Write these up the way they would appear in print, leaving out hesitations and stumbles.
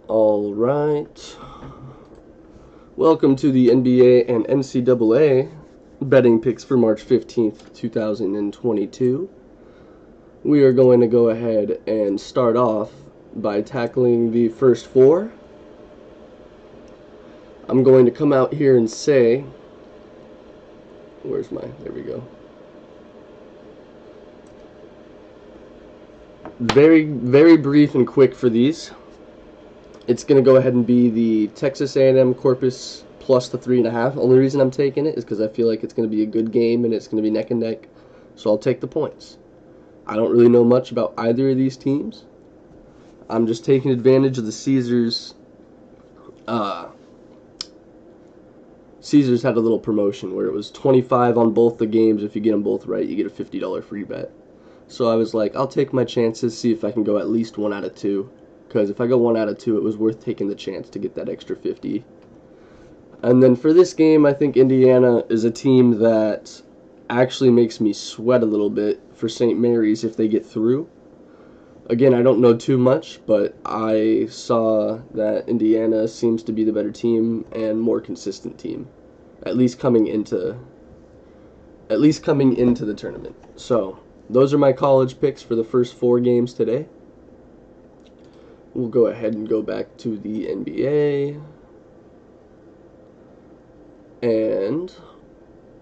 All right. Welcome to the NBA and NCAA betting picks for March 15th, 2022. We are going to go ahead and start off by tackling the first four. I'm going to come out here and say, there we go. Very brief and quick for these. It's going to go ahead and be the Texas A&M Corpus plus the 3.5. Only reason I'm taking it is because I feel like it's going to be a good game and it's going to be neck and neck. So I'll take the points. I don't really know much about either of these teams. I'm just taking advantage of the Caesars. Caesars had a little promotion where it was 25 on both the games. If you get them both right, you get a $50 free bet. So I was like, I'll take my chances, see if I can go at least 1 out of 2. Because if I go 1 out of 2, it was worth taking the chance to get that extra 50. And then for this game, I think Indiana is a team that actually makes me sweat a little bit for St. Mary's if they get through. Again, I don't know too much, but I saw that Indiana seems to be the better team and more consistent team, at least coming into the tournament. So those are my college picks for the first 4 games today. We'll go ahead and go back to the NBA. And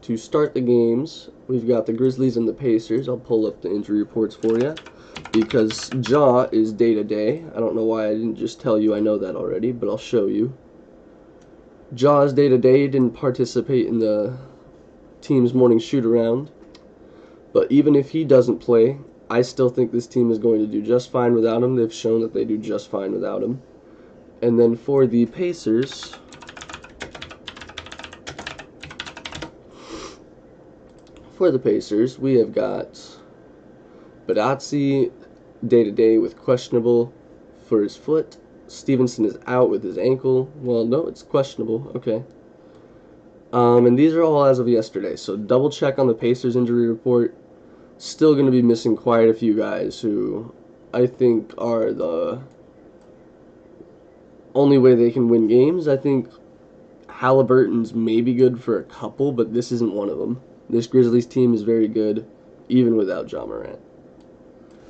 to start the games, we've got the Grizzlies and the Pacers. I'll pull up the injury reports for you because Ja is day-to-day. I don't know why I didn't just tell you I know that already, but I'll show you. Ja is day-to-day. He didn't participate in the team's morning shoot-around. But even if he doesn't play, I still think this team is going to do just fine without him. They've shown that they do just fine without him. And then for the Pacers, we have got Badazzi day-to-day with questionable for his foot. Stevenson is out with his ankle. Well, no, it's questionable. Okay. And these are all as of yesterday. So double check on the Pacers injury report. Still going to be missing quite a few guys who I think are the only way they can win games. I think Halliburton's maybe good for a couple, but this isn't one of them. This Grizzlies team is very good, even without Ja Morant.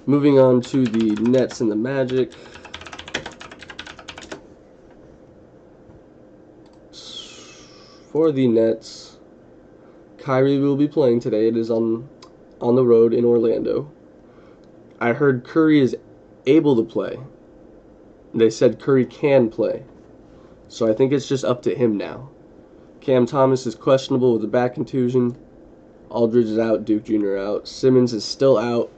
Moving on to the Nets and the Magic. For the Nets, Kyrie will be playing today. It is on the road in Orlando. I heard Curry is able to play. They said Curry can play. So I think it's just up to him now. Cam Thomas is questionable with a back contusion. Aldridge is out, Duke Jr. out. Simmons is still out.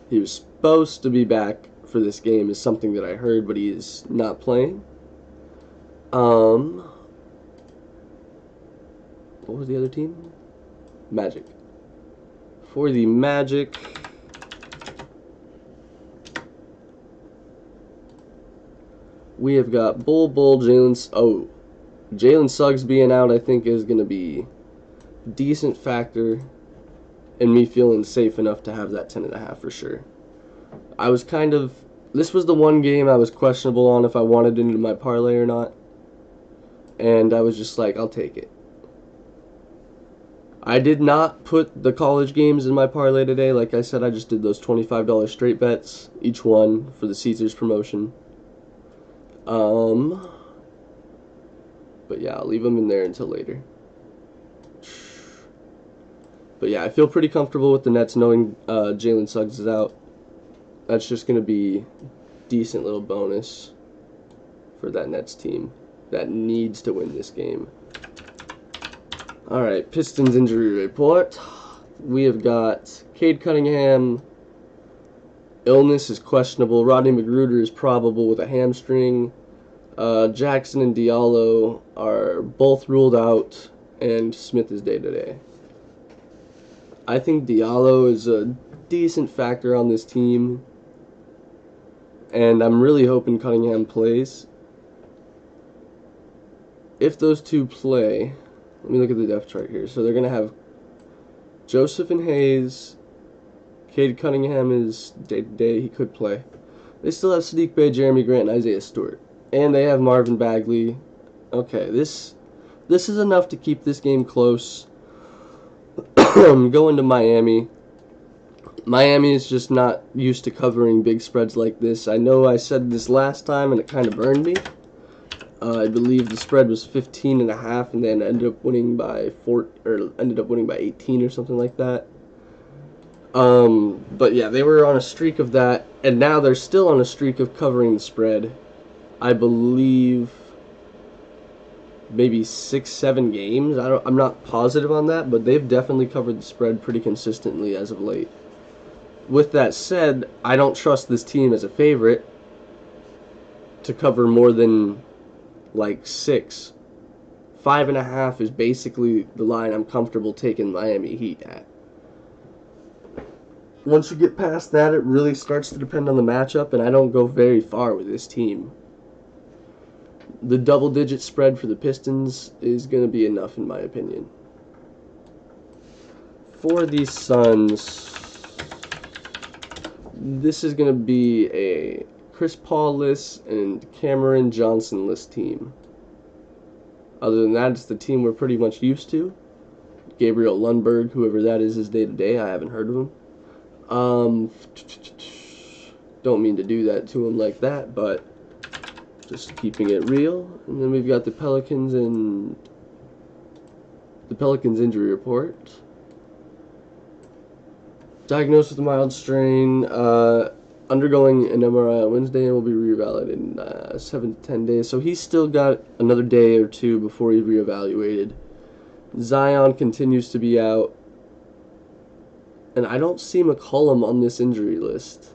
He was supposed to be back for this game is something that I heard, but he is not playing. What was the other team? Magic. For the Magic, we have got Jalen Suggs being out, I think, is going to be a decent factor in me feeling safe enough to have that 10.5 for sure. This was the one game I was questionable on if I wanted it into my parlay or not. And I was just like, I'll take it. I did not put the college games in my parlay today. Like I said, I just did those $25 straight bets, each one for the Caesars promotion. But yeah, I'll leave them in there until later. But yeah, I feel pretty comfortable with the Nets knowing Jalen Suggs is out. That's just going to be a decent little bonus for that Nets team that needs to win this game. Alright, Pistons injury report. We have got Cade Cunningham. Illness is questionable. Rodney McGruder is probable with a hamstring. Jackson and Diallo are both ruled out, and Smith is day-to-day. I think Diallo is a decent factor on this team, and I'm really hoping Cunningham plays. If those two play, let me look at the depth chart here. So they're going to have Joseph and Hayes. Cade Cunningham is day-to-day. He could play. They still have Sadiq Bey, Jeremy Grant, and Isaiah Stewart. And they have Marvin Bagley. Okay, this is enough to keep this game close. Going to Miami. Miami is just not used to covering big spreads like this. I know I said this last time and it kind of burned me. I believe the spread was 15.5, and then ended up winning by 18 or something like that. But yeah, they were on a streak of that, and now they're still on a streak of covering the spread. I believe maybe 6-7 games. I'm not positive on that, but they've definitely covered the spread pretty consistently as of late. With that said, I don't trust this team as a favorite to cover more than like 6. 5.5 is basically the line I'm comfortable taking Miami Heat at. Once you get past that, it really starts to depend on the matchup, and I don't go very far with this team. The double-digit spread for the Pistons is going to be enough, in my opinion. For the Suns, this is going to be a Chris Paul-less and Cameron Johnson-less team. Other than that, it's the team we're pretty much used to. Gabriel Lundberg, whoever that is day-to-day. I haven't heard of him. Don't mean to do that to him like that, but just keeping it real. And then we've got the Pelicans and the Pelicans injury report. Diagnosed with a mild strain, undergoing an MRI on Wednesday and will be reevaluated in 7 to 10 days. So he's still got another day or two before he's reevaluated. Zion continues to be out. And I don't see McCollum on this injury list.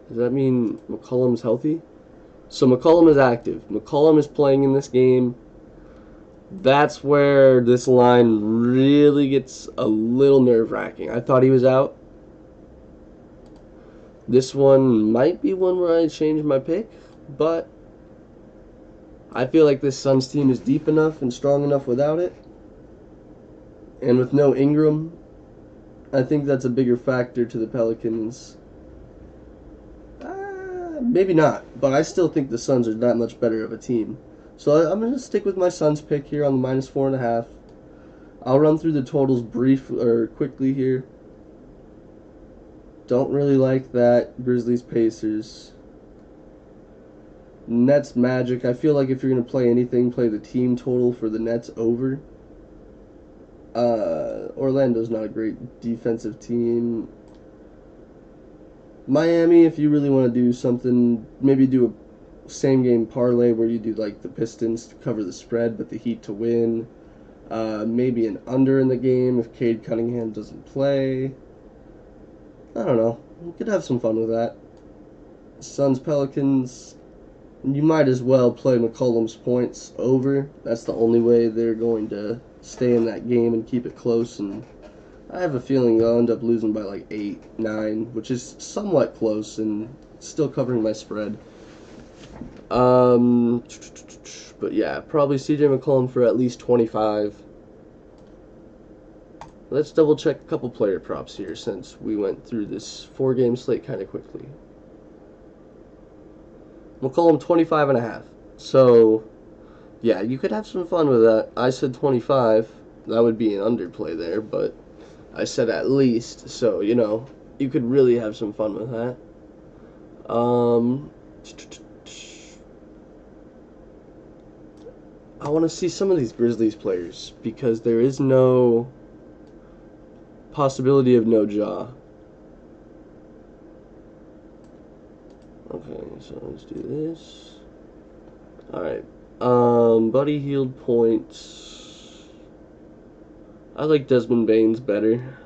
Does that mean McCollum's healthy? So McCollum is active. McCollum is playing in this game. That's where this line really gets a little nerve-wracking. I thought he was out. This one might be one where I change my pick, but I feel like this Suns team is deep enough and strong enough without it. And with no Ingram, I think that's a bigger factor to the Pelicans. Maybe not, but I still think the Suns are that much better of a team. So I'm going to stick with my Suns pick here on the -4.5. I'll run through the totals quickly here. Don't really like that. Grizzlies, Pacers. Nets, Magic. I feel like if you're going to play anything, play the team total for the Nets over. Orlando's not a great defensive team. Miami, if you really want to do something, maybe do a same game parlay where you do like the Pistons to cover the spread but the Heat to win. Maybe an under in the game if Cade Cunningham doesn't play. I don't know. You could have some fun with that. Suns, Pelicans. You might as well play McCollum's points over. That's the only way they're going to stay in that game and keep it close, and I have a feeling they'll end up losing by like 8, 9, which is somewhat close and still covering my spread. But yeah, probably CJ McCollum for at least 25. Let's double check a couple player props here since we went through this 4-game slate kind of quickly. McCollum 25.5. So yeah, you could have some fun with that. I said 25. That would be an underplay there, but I said at least, so, you know, you could really have some fun with that. I want to see some of these Grizzlies players because there is no possibility of no jaw. Okay, so let's do this. Alright. Buddy Hield points. I like Desmond Baines better.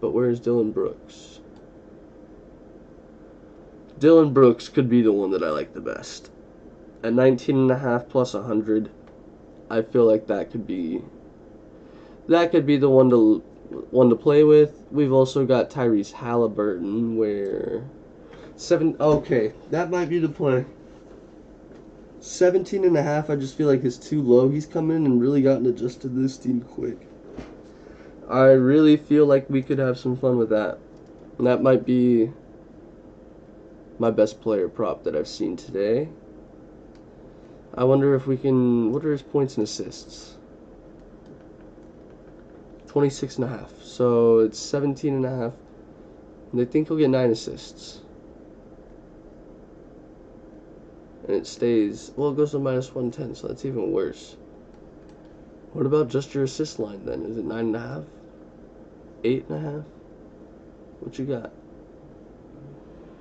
But where's Dylan Brooks? Dylan Brooks could be the one that I like the best. At 19.5 plus 100, I feel like that could be the one to play with. We've also got Tyrese Halliburton, where okay, that might be the play. 17.5, I just feel like is too low. He's come in and really gotten adjusted to this team quick. I really feel like we could have some fun with that. And that might be my best player prop that I've seen today. I wonder if we can. What are his points and assists? 26.5. So it's 17.5. And they think he'll get 9 assists. And it stays. Well, it goes to minus 110, so that's even worse. What about just your assist line then? Is it 9.5? 8.5? What you got?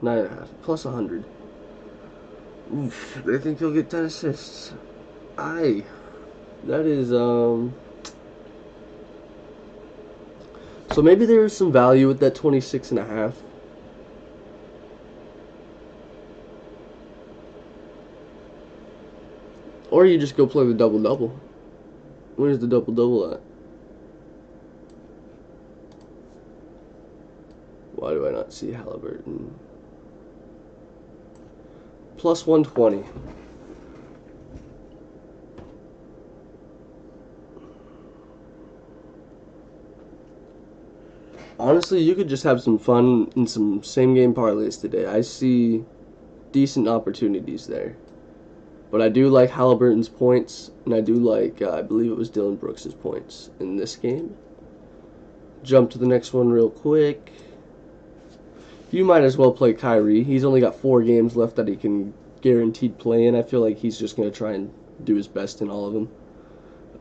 9.5. Plus 100. Oof, they think he'll get 10 assists. That is, So maybe there's some value with that 26.5. Or you just go play the double-double. Where's the double-double at? Why do I not see Halliburton? Plus 120. Honestly, you could just have some fun in some same-game parlays today. I see decent opportunities there. But I do like Halliburton's points, and I do like, I believe it was Dylan Brooks' points in this game. Jump to the next one real quick. You might as well play Kyrie. He's only got 4 games left that he can guaranteed play in. I feel like he's just going to try and do his best in all of them.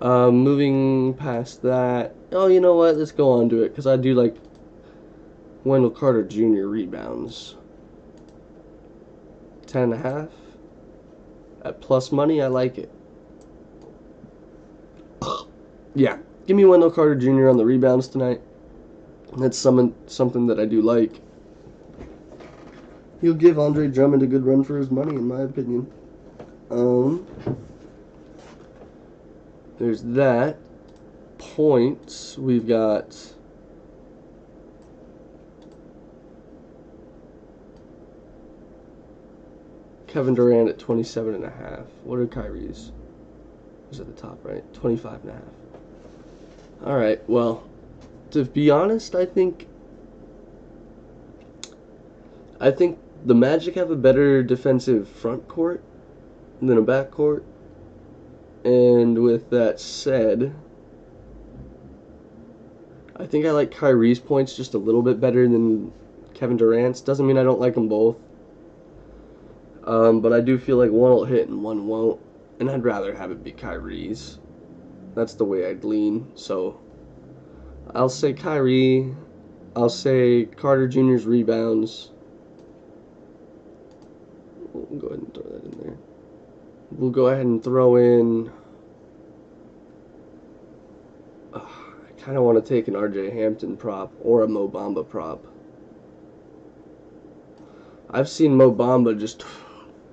Moving past that. Oh, you know what? Let's go on to it, because I do like Wendell Carter Jr. rebounds. 10.5. At plus money, I like it. Yeah, give me Wendell Carter Jr. on the rebounds tonight. That's something that I do like. He'll give Andre Drummond a good run for his money, in my opinion. There's that. Points, we've got Kevin Durant at 27.5. What are Kyrie's? He's at the top, right? 25.5. Alright, well, to be honest, I think the Magic have a better defensive front court than a back court. And with that said, I think I like Kyrie's points just a little bit better than Kevin Durant's. Doesn't mean I don't like them both. But I do feel like one will hit and one won't. And I'd rather have it be Kyrie's. That's the way I'd lean. So I'll say Kyrie. I'll say Carter Jr.'s rebounds. We'll go ahead and throw that in there. We'll go ahead and throw in... I kind of want to take an RJ Hampton prop or a Mo Bamba prop. I've seen Mo Bamba just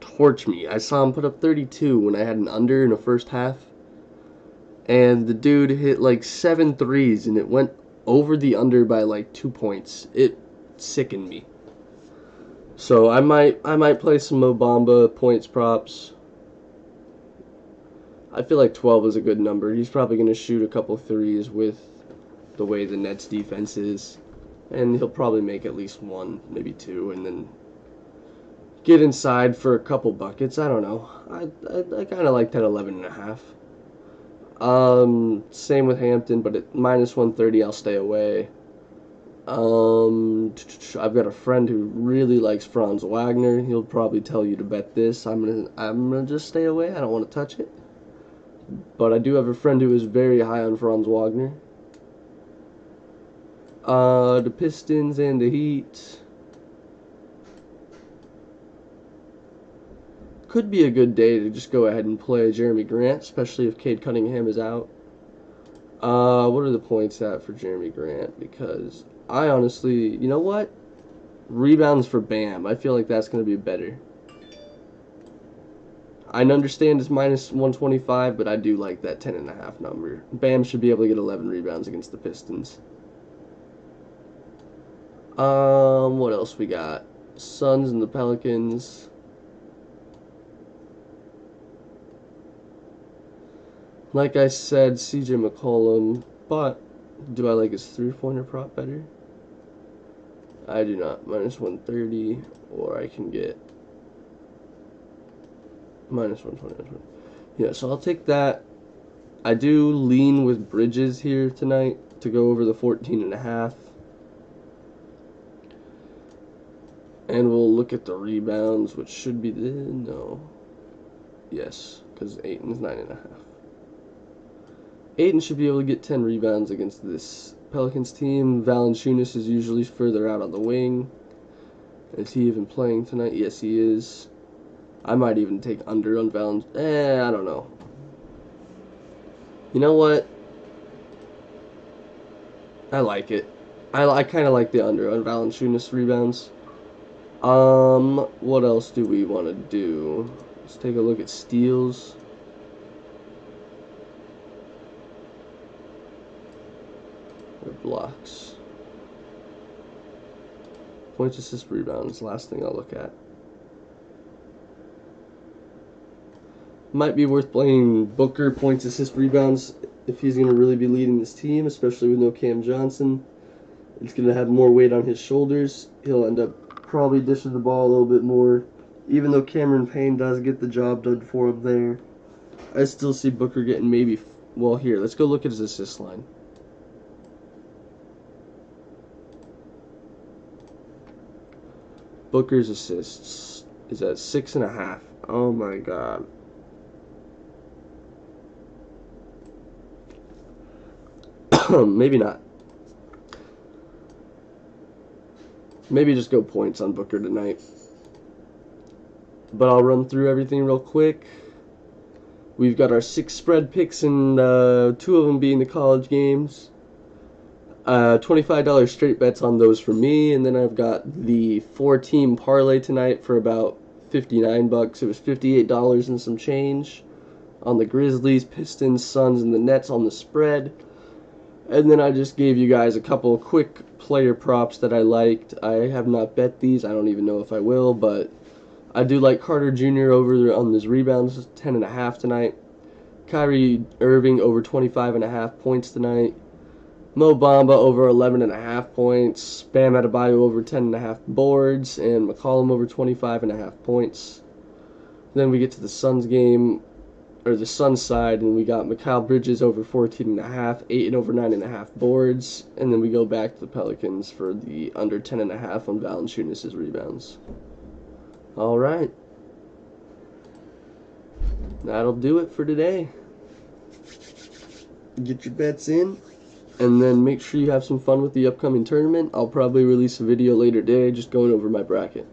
torch me. I saw him put up 32 when I had an under in the first half. And the dude hit like 7 threes and it went over the under by like 2 points. It sickened me. So I might play some Mo Bamba points props. I feel like 12 is a good number. He's probably going to shoot a couple threes with the way the Nets defense is. And he'll probably make at least 1, maybe 2, and then get inside for a couple buckets. I don't know. I kind of like that 11.5. Same with Hampton, but at minus 130, I'll stay away. I've got a friend who really likes Franz Wagner. He'll probably tell you to bet this. I'm gonna just stay away. I don't want to touch it. But I do have a friend who is very high on Franz Wagner. The Pistons and the Heat. Could be a good day to just go ahead and play Jeremy Grant, especially if Cade Cunningham is out. What are the points at for Jeremy Grant? Because I honestly, you know what? Rebounds for Bam. I feel like that's going to be better. I understand it's minus 125, but I do like that 10.5 number. Bam should be able to get 11 rebounds against the Pistons. What else we got? Suns and the Pelicans. Like I said, CJ McCollum, but do I like his 3-pointer prop better? I do not. Minus 130, or I can get minus 120. Yeah, so I'll take that. I do lean with Bridges here tonight to go over the 14.5. And we'll look at the rebounds, which should be no. Yes, because Ayton's 9.5. Ayton should be able to get 10 rebounds against this Pelicans team. Valanciunas is usually further out on the wing. Is he even playing tonight? Yes, he is. I might even take under on Valanciunas. I don't know. You know what? I like it. I kind of like the under on Valanciunas rebounds. What else do we want to do? Let's take a look at steals. Or blocks. Points, assists, rebounds. Last thing I'll look at. Might be worth playing Booker, points, assists, rebounds, if he's going to really be leading this team, especially with no Cam Johnson. It's going to have more weight on his shoulders. He'll end up probably dishing the ball a little bit more. Even though Cameron Payne does get the job done for him there, I still see Booker getting maybe... Well, here, let's go look at his assist line. Booker's assists is at 6.5. Oh my god. Maybe not. Maybe just go points on Booker tonight. But I'll run through everything real quick. We've got our 6 spread picks, and 2 of them being the college games. $25 straight bets on those for me, and then I've got the 4-team parlay tonight for about $59. It was $58 and some change on the Grizzlies, Pistons, Suns, and the Nets on the spread. And then I just gave you guys a couple quick player props that I liked. I have not bet these. I don't even know if I will, but I do like Carter Jr. over on his rebounds, 10.5 tonight. Kyrie Irving over 25.5 points tonight. Mo Bamba over 11.5 points. Bam Adebayo over 10.5 boards. And McCollum over 25.5 points. Then we get to the Suns game, or the Suns side, and we got Mikal Bridges over 14.5, Ayton over 9.5 boards, and then we go back to the Pelicans for the under 10.5 on Valanciunas' rebounds. All right. That'll do it for today. Get your bets in, and then make sure you have some fun with the upcoming tournament. I'll probably release a video later today just going over my bracket.